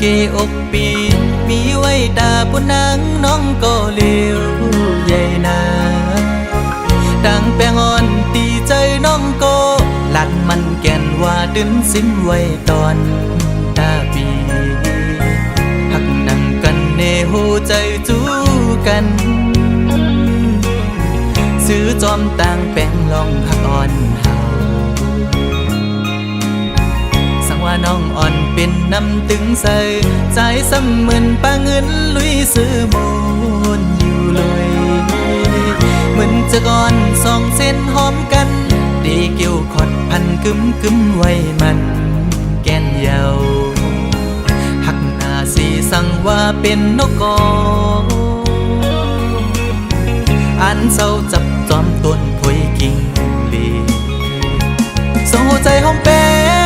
เกอกปีมีไว้ตาผู้นางน้องก็เลี้ยวใหญ่นาดังแป้งอ่อนตีใจน้องก็ลัดมันแก่นว่าดึนสิ้นไว้ตอนตาปีหักนังกันเนหูใจจูกันซื้อจอมต่างแป้งลองหักอ่อนเฮาสังว่าน้องอ่อนเป็นน้ำตึงใส่ใจซ้ำเหมือนปลาเงินลุยซื้อมูนอยู่เลยเหมือนจะก่อนสองเส้นหอมกันดีเกี่ยวขอดพันกึมไว้มันแก่นเยาหักหน้าสีสั่งว่าเป็นนกกออันเศร้าจับจอมต้นพวยกิ่งลีส่งหัวใจหอมแป้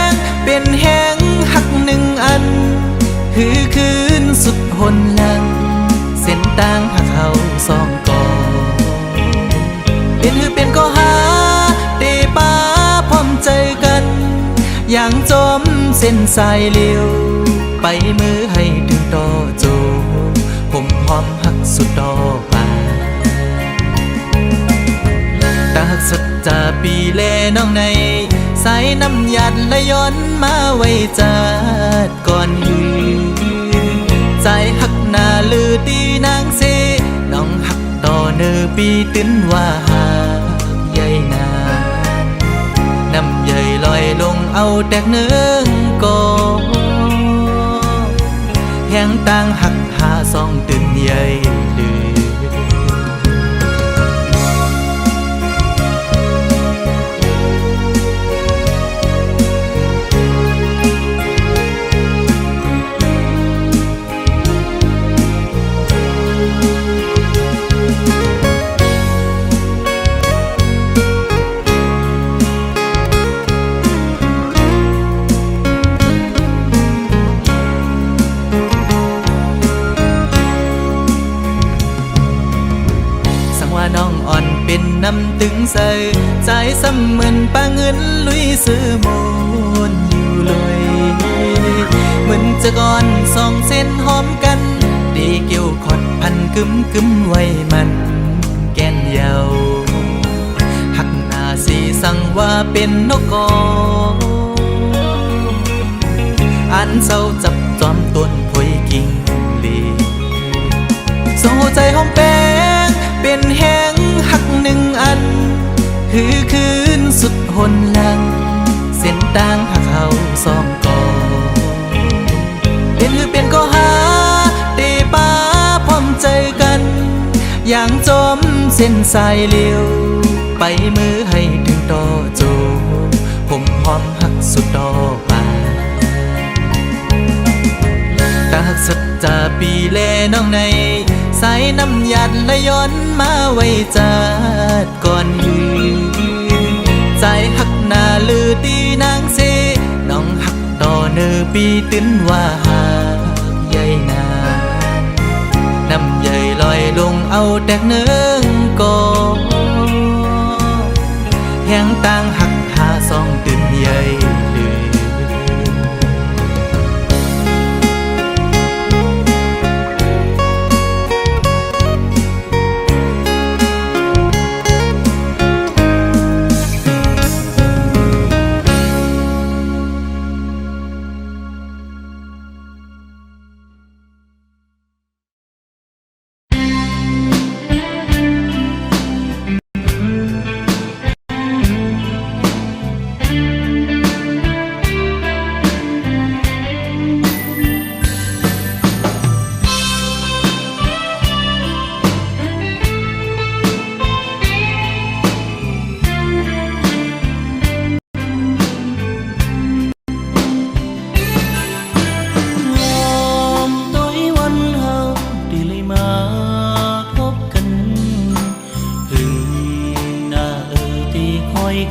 งเป็นแห้งหักหนึ่งอันคือคืนสุดหนหลังเส้นต่างหักเขาสองกอเป็นก็หาเตป้าพร้อมใจกันอย่างจมเส้นสายเลี้ยวไปมือให้ถึงต่อโจผมหอมหักสุดต่อป่าตาหักสัจจาปีแลน้องในสายน้ำหยัดและย้อนมาไว้จัดก่อนหือใจหักหน้าลือตีนางเสน้องหักต่อเนื้อปีตื้นว่าหาใหญ่นาน้ำใหญ่ลอยลงเอาแตกเนื้อกอแห้งต่างหักหาสองตื่นใหญ่ลือน้องอ่อนเป็นน้ำตึงใส่ใจซ้ำเหมือนปลาเงินลุยซื้อมูนอยู่เลยเหมือนจะก่อนสองเส้นหอมกันดีเกี่ยวขอดพันกึมไว้มันแก่นเยาหักหน้าสีสั่งว่าเป็นนกกออันเศร้าจับจอมต้นพวยกิ่งลีส่งหัวใจหอมแป้งเป็นแห้งหักหนึ่งอันคือคืนสุดหนหลังเส้นต่างหักเขาสองกอเป็นก็หาเตป้าพร้อมใจกันอย่างจมเส้นสายเลี้ยวไปมือให้ถึงต่อโจผมหอมหักสุดต่อป่าตาหักสัจจาปีแลน้องในสายน้ำหยัดและย้อนมาไว้จัดก่อนหือใจหักหน้าลือตีนางเสน้องหักต่อเนื้อปีตื้นว่าหาใหญ่นาน้ำใหญ่ลอยลงเอาแตกเนื้อกอแห้งต่างหักหาสองตื่นใหญ่ลือ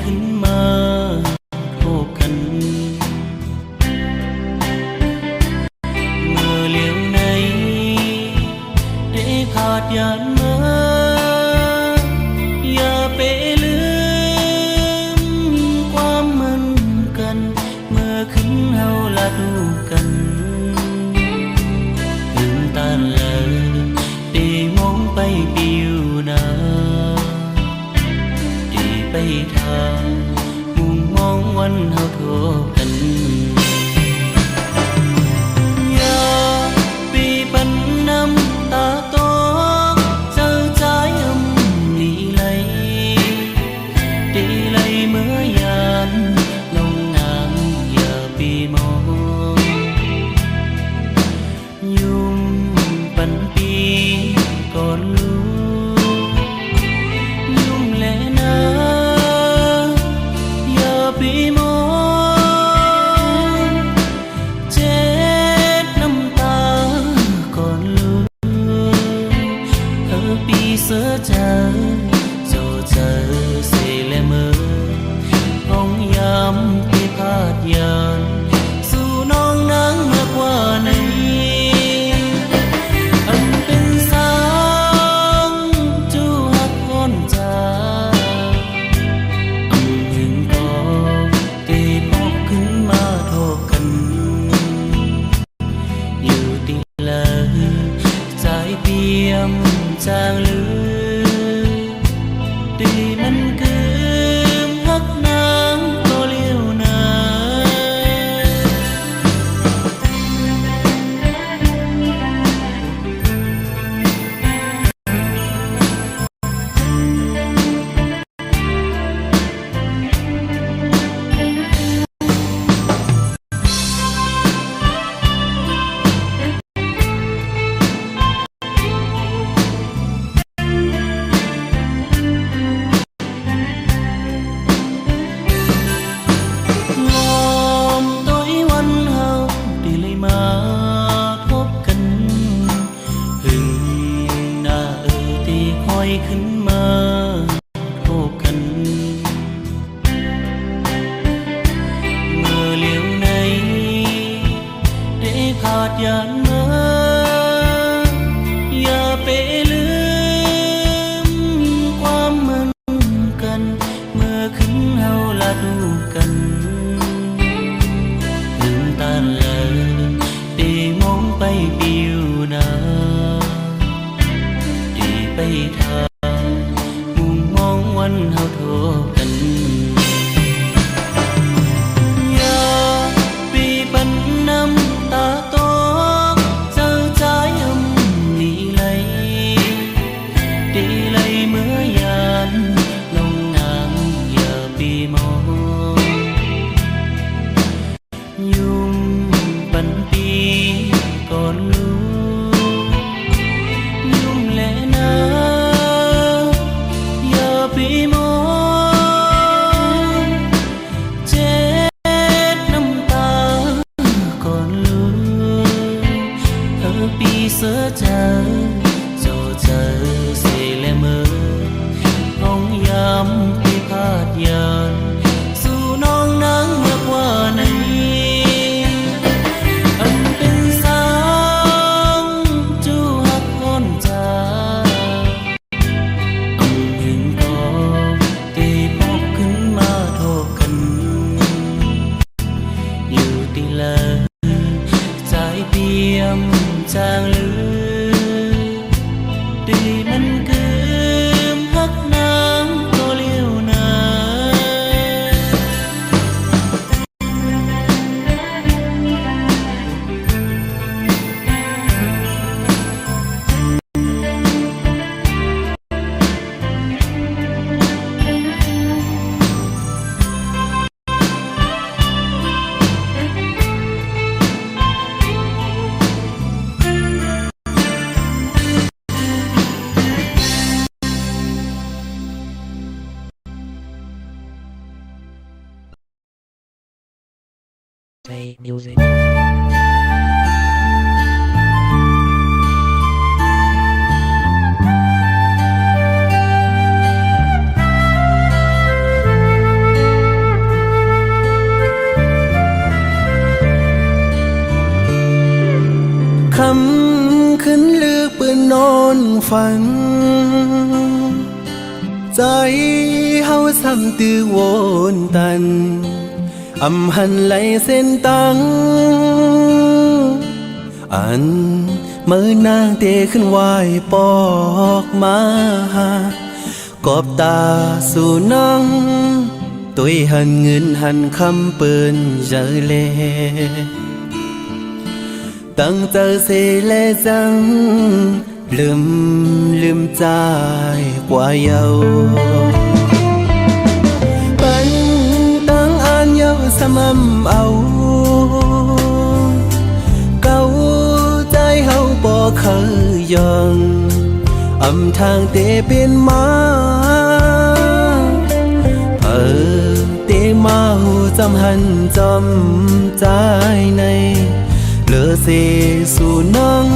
ขึ้นมาโทษกันเมื่อเลี้ยวในได้พาดยานมาอย่าไปลืมความมันกันเมื่อขึ้นเฮาละดูกัน ลอตีมองไปปิวนาตีไปทางมุมมองวันเฮาโทกันอย่าปีปันน้ำตาโตเจ้าใจดีเลยดีเลยเมื่อยานลงนางอย่าปีมองยุ่มปันปีก่อนลูกยุ่มแลนะอย่าปีมองเจ็ดน้ำตาก่อนลูกเธอปีเสือเจอโจเจอเสเลเมอห้องยามที่พาดยานสู่น้องนางมากกว่านี้จางลือตีมันคือฮักนางก็เลี้ยวนาขึ้นมาโทบกันเมื่อเลี้ยวในได้พาดยานมาอย่าไปลืมความเหมือนกันเมื่อขึ้นเฮาละดูกันลืมตาเลยได้มองไปปิวนาได้ไปทางวันเฮาโทกันอย่าปีปันน้ำตาโตเจ้าใจดีเลยดีเลยเมื่อยานลงนางอย่าปีมองยุ่มปันปีก่อนลูกยุ่มแลนะปีมองเจ็ดน้ำตาก่อนลูกเธอปีเสือเจอโจเจอเสเลเมอห้องยามที่พาดยานสู่น้องนางมากกว่านี้อันเป็นสางจูหักพ้นใจจางลือตีมันคือฮักนางก็เลี้ยวนาPlay music. คำขึ้นลึกปืนนอนฝันใจเฮาซ้ำตื้อวนตันอำหันไหลเส้นตังอัน มือนางเตขึ้นไหวปอกมากอบตาสู่น้องตุยหันเงินหันคำปืนเจอเลตั้งใจเสเลจังลืมใจกว่าเยาปันตั้งอ่านเยาสม่ำเอาเก่าใจเฮาบ่เคยยองอำทางเตเป็นมาเตมาหูจำหันจำใจในเหลือเสสู่น้อง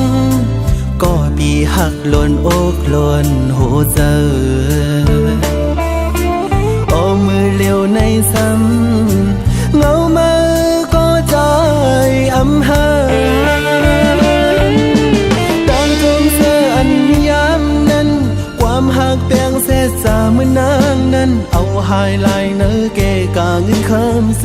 ก็ปีหักหล่นอกหล่นหัวเจอโอ้มือเลี้ยวในซ้ำเงามือก็ใจอำหาตั้งจงเสื้ออันยามนั้นความหักแปลงเศษสาเมื่อนางนั้นเอาหายลายเนื้อเกกาเงินคำเส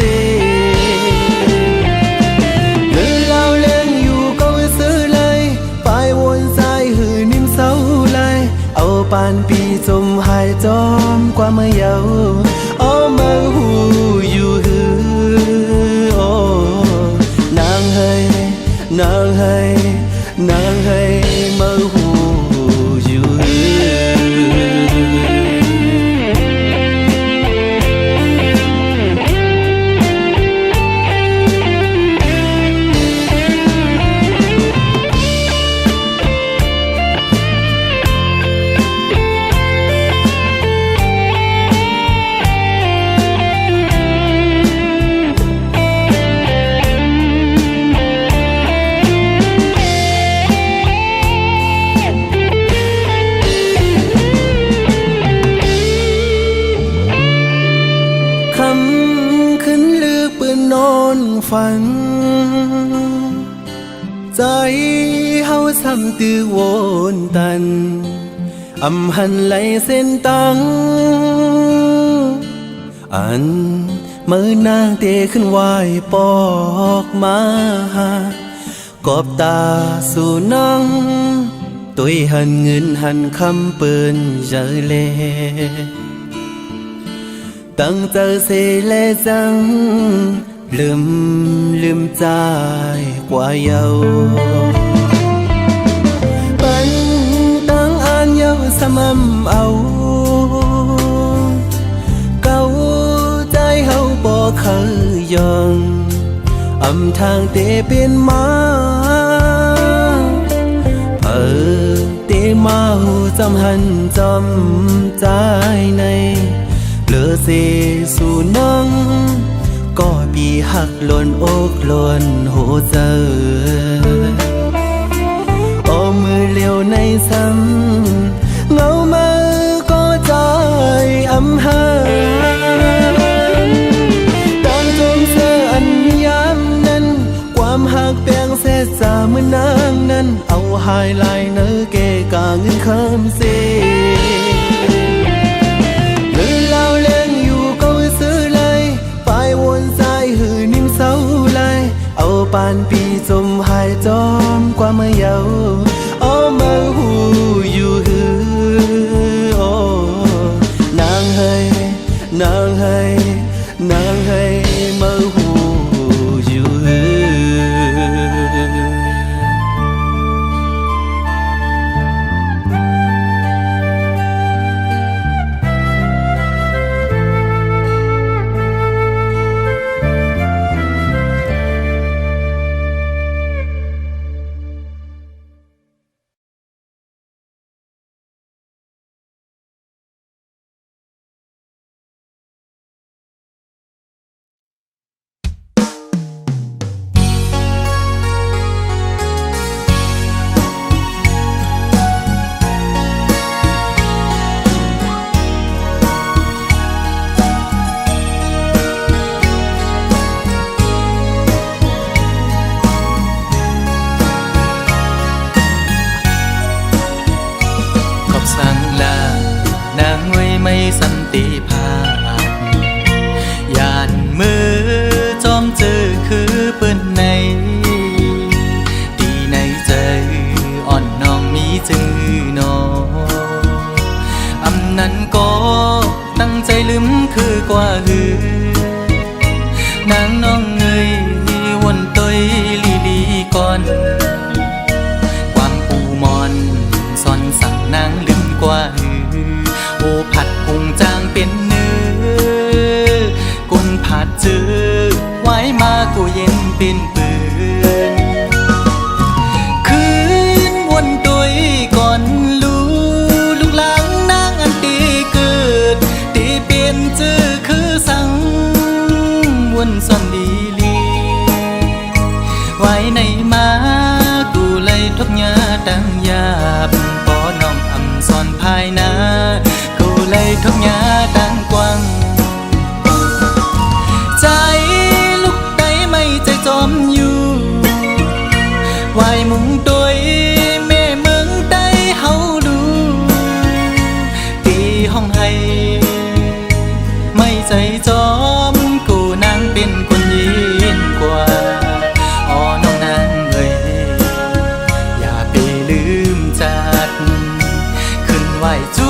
ปานปีจมหายจอมกว่าเมื่อเยาอ้อมาหูอยู่หือโอ้นางเฮยนางเฮยนางเฮยมาหูอยู่หืขึ้นลือปืนนอนฝันใจเฮาซ้ำตื้อโวนตันอำหันไหลเส้นตังอันมือนางเตขึ้นไหวปอกมากอบตาสู่น้องตุยหันเงินหันคำปืนเจอเลตั้งใจเสเลจังลืมใจกว่าเยาปันตั้งอ่านเยาสม่ำเอาเก่าใจเฮาบ่เคยยองอำทางเตเป็นมาเตมาหูจำหันจำใจในเหลือเสสู่น้องก็ปีหักหล่นอกหล่นหัวเจอโอ้มือเลี้ยวในซ้ำเงามือก็ใจอำหาตั้งจงเสื้ออันยามนั้นความหักแปลงเศษสาเมื่อนางนั้นเอาหายลายเนื้อเกกาเงินคำเสปานปีจมหายจอมกว่าเมื่อเยาอ้อมาหูอยู่หือโอ้นางเฮยนางเฮยนางเฮยมาหูอยู่หือ จึงหนออำนั้นก็ตั้งใจลืมคือกว่าหือนางน้องเอ้ยวนต้อยลีลีก่อนความปูมอนซ่อนสั่งนางลืมกว่าหือโอผัดพุงจางเป็นเนื้อกุนผัดจือไว้มากูเย็นเป็นปืนคืนวนต้อยก่อนลูกหลังนางอันตีเกิดตีเปลี่ยนจือคือสั่งวนซ่อนลีลีไว้ในมากูเลยทบยาดังยาบปอน้องอำซ่อนภายนากูเลยทบยาดังกว้างใจลูกใดไม่ใจจอมอยู่ไว้มุงโดยแม่เมืองใดเฮาดูตีห้องให้ไม่ใจจอมกูนางเป็นคนยินกว่าอ๋อน้องนางเอ้ยอย่าไปลืมจัดขึ้นไหวจู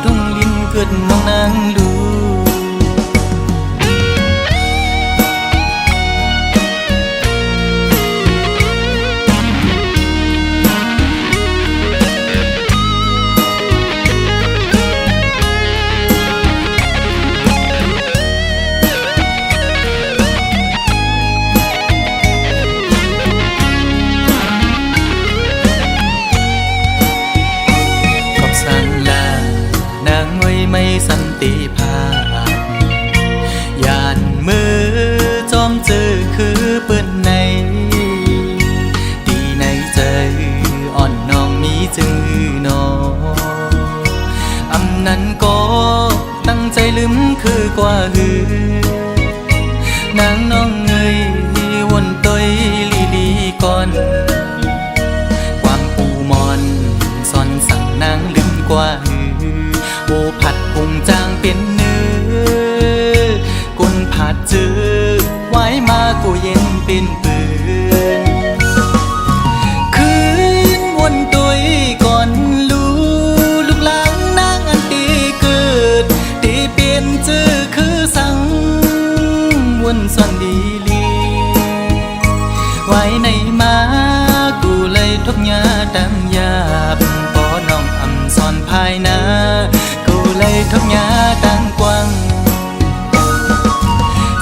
ทุ่งลินเกิดน้องนางดูไม่สันติภาพยานมือจอมเจอคือเปิ้นในดีในใจอ่อนน้องมีจึงหนออำนั้นก็ตั้งใจลืมคือกว่าหือนางน้องเอ้ยวนต้อยลีลีก่อนความปูมอนซ่อนสั่งนางลืมกว่าหือโอผัดพุงจางเป็นเนื้อกุนผัดจือไว้มากูเย็นเป็นปืนคืนวนต้อยก่อนลูกหลังนางอันตีเกิดตีเปลี่ยนจือคือสั่งวนซ่อนดีลีไว้ในมากูเลยทบยาดังยาบปอน้องอำซ่อนภายนาเลยทบยาดังกว้าง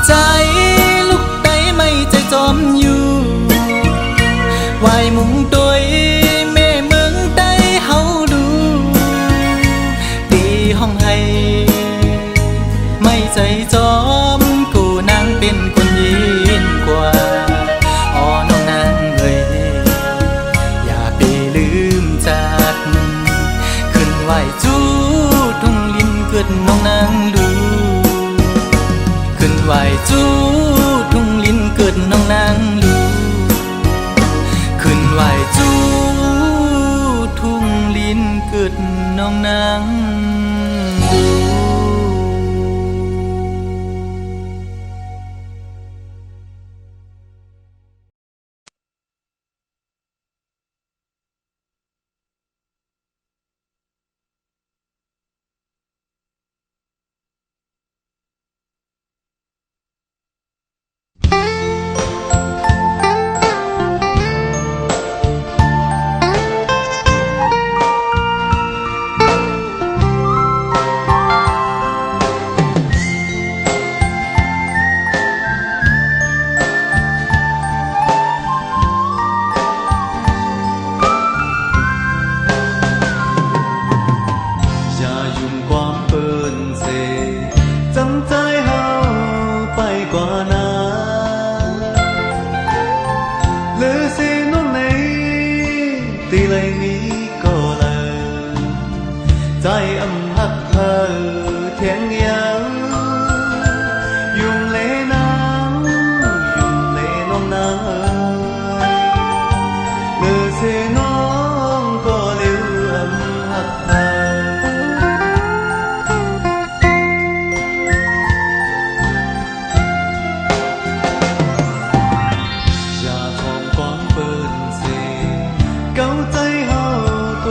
ใจลูกใดไม่ใจจอมอยู่ไว้มุงโดยแม่เมืองใดเฮาดูตีห้องให้ไม่ใจจอมกูนางเป็นคนยินกว่าอ๋อน้องนางเอ้ยอย่าไปลืมจัดขึ้นไหวจูทุ่งลินเกิดน้องนางดูขึ้นไหวจูทุ่งลินเกิดน้องนางดูขึ้นไหวจูทุ่งลินเกิดน้องนางดู เก่าใจเฮาตัว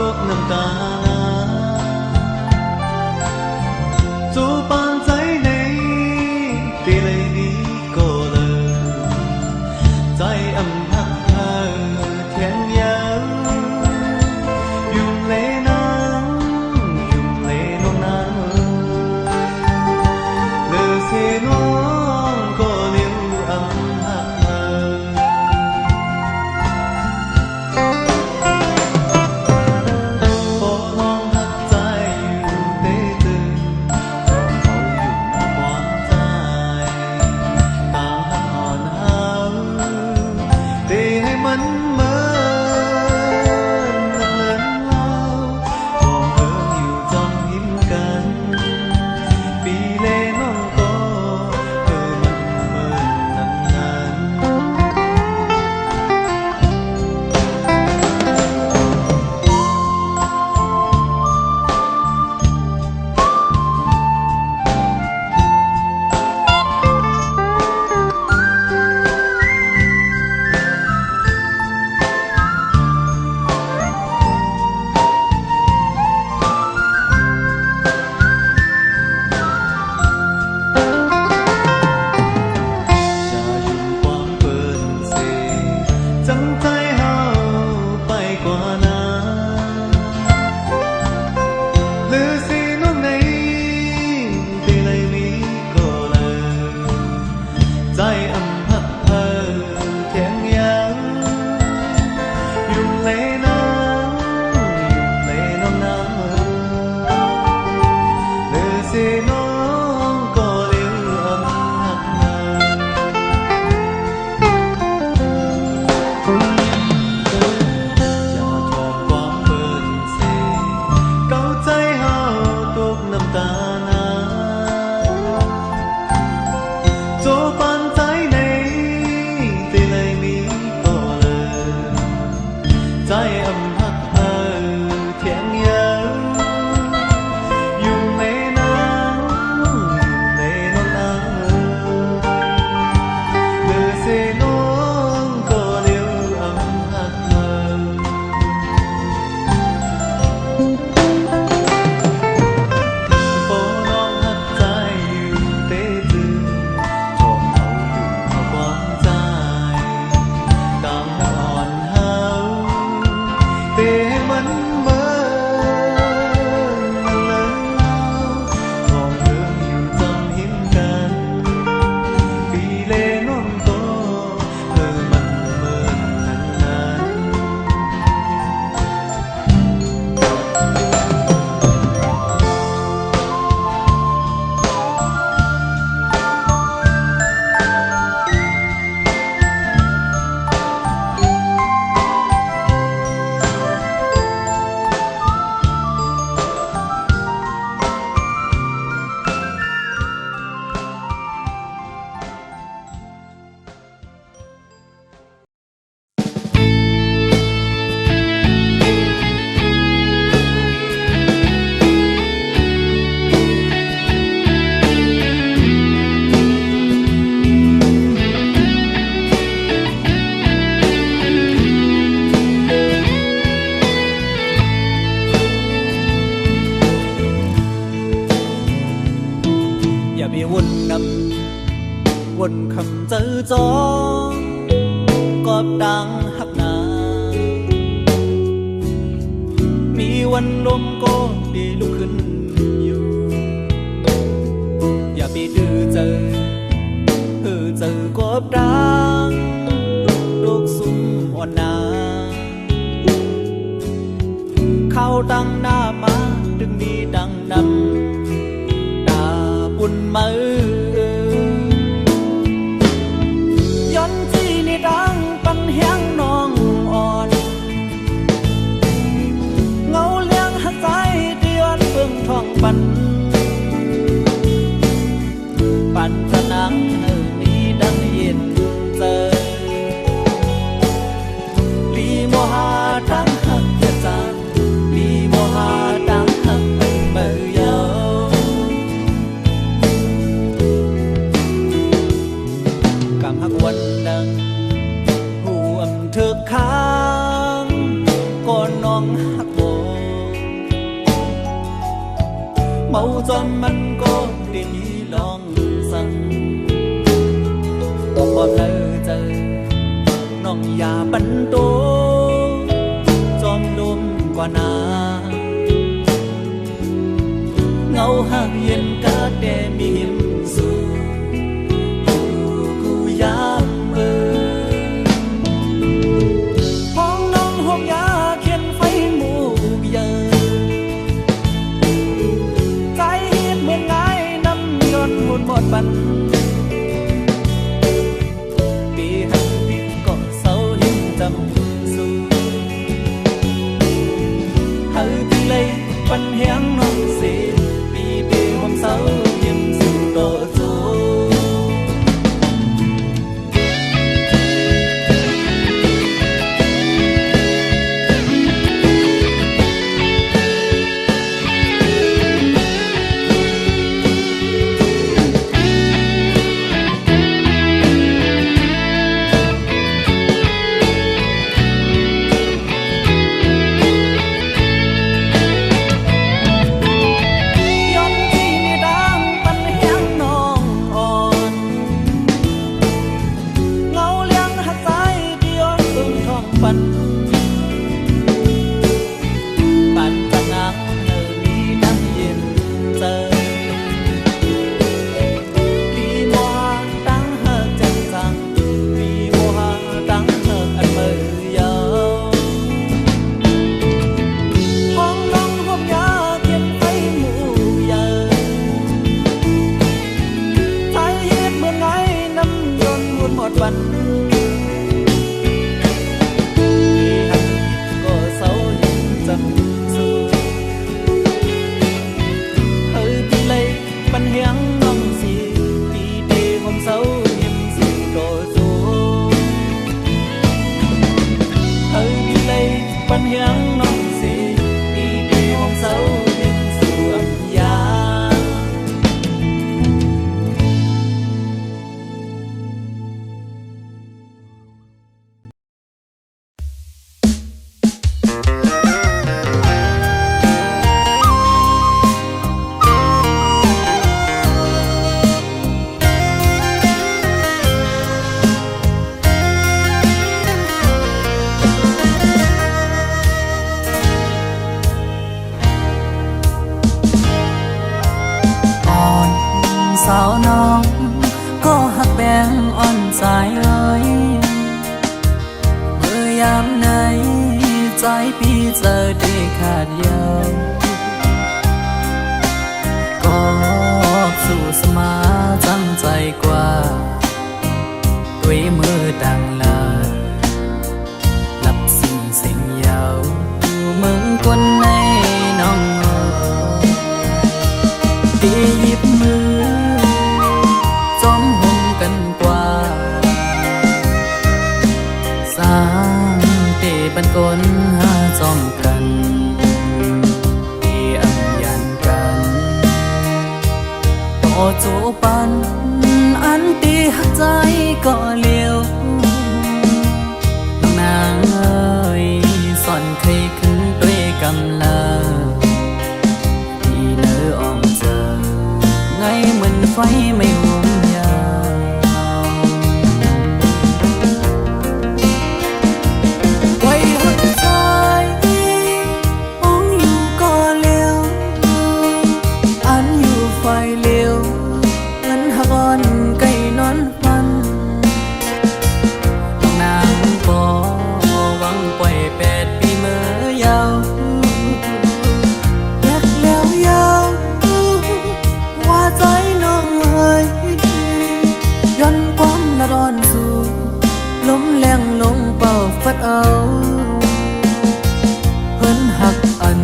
วนคำเจอจองกอบดังหักนามีวันลมก็ดีลุกขึ้นอยู่อย่าไปดื้อเจอกอบดังลูกสุ่มอ่อนนาเข้าตั้งหน้ามาดึงมีดังนำตาบุญมือย้อนที่นี่ดังปันเฮียงน้องอ่อนเงาเลี้ยงหักใจเดือนเบิ่งท้องปันจะนังมีดังเย็นเจอลีโมหาดังหักเยจานลีโมหาดังหักเป็นเมื่อยาวกำหักวันดังห่วมเถือกค้างก่อนน้องหักโบเมาจนมันก็ได้มีลองสั่งบอกว่าเธอเจอน้องอย่าปันโตจอมลมกว่านาเงาหักเย็นกะแดมีหิมสูอยู่กูยามเมื่อห้องน้องห้องยาเขียนไฟหมู่เยอะใจเหียดเหมือนไงน้ำยนต์หุ่นหมดปันปีหันปีก็เศร้าหิมจำสูเฮาที่เลยปันเฮียงน้องสิปีเดียวความเศร้าหิมสู่โตจูปันเฮียงน้องสิปีเดียวความเศร้าหิมสู่อับยา าวน้องก็หักแบงอ่อนใจเลยเมื่อยามไหนใจพี่เจอได้ขาดเยาวก็สู้สมาจังใจกว่าด้วยมือดังลาหลับสิ่งเสียงยาวเมืองคนในน้องดีหยิบมือจอมห่มกันกว่าสร้างเตบันกลหาจอมกันที่อัมยันกันโอจูปันอันตีหักใจก็เลี้ยวน้องนางเอ้ยสอนเคยขึ้นด้วยกำลังที่เนื้ออ่อมเจอไงเหมือนไฟไม่ห่วงยาว หักอัน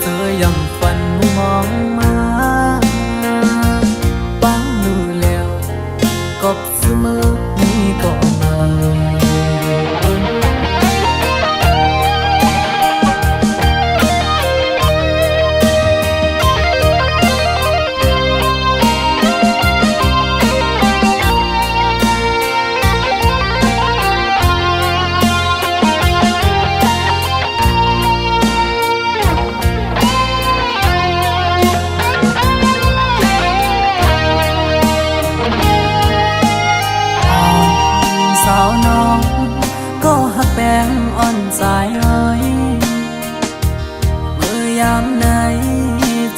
เธอยังฝันมองมาปังมือแล้วกบเสมอนี้ก็มาสาวน้องก็หักแป้งอ่อนใจเอ้ยเมื่อยามไหน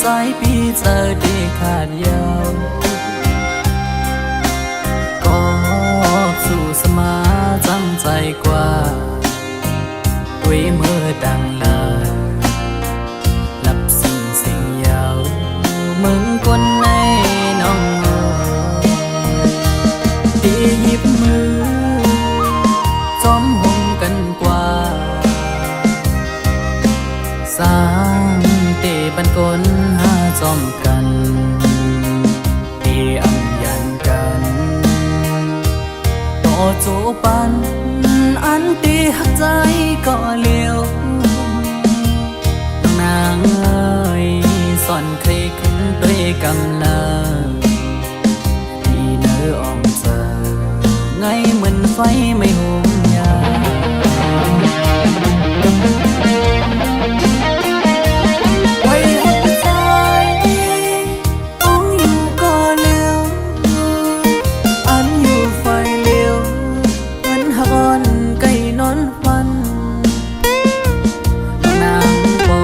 ใจพี่เจอดีขาดยาวก็สู่สมาจังใจกว่าด้วยมือดังลาหลับสิ่งสิ่งยาวมึงคนในน้องที่หยิบมือจอมหงกันกว่าสร้างเตบันกลหาจอมกันตีอำยันกันต่อจูปันอันตีหักใจก็เลี้ยวน้องนางเอ้ยสอนใครขึ้นด้วยกำลังที่เนื้ออ่องเจอไงเหมือนไฟไม่หุมยาไว้หัวใจต้องอยู่ก็เลี้ยวอันอยู่ไฟเลี้ยวเหมือนหักอ่อนไก่นอนฟันนางปอ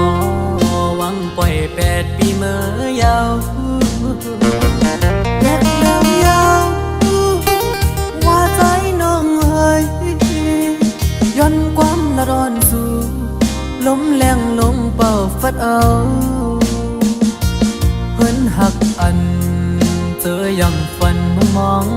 หวังปล่อย8 ปีเมื่อยาวแยกยาวว่าใจน้องเอ้ยย้อนความละร้อนสู่ลมแรงลงเป่าฟัดเอาเพิ่นหักอันเธอยังฝันมอง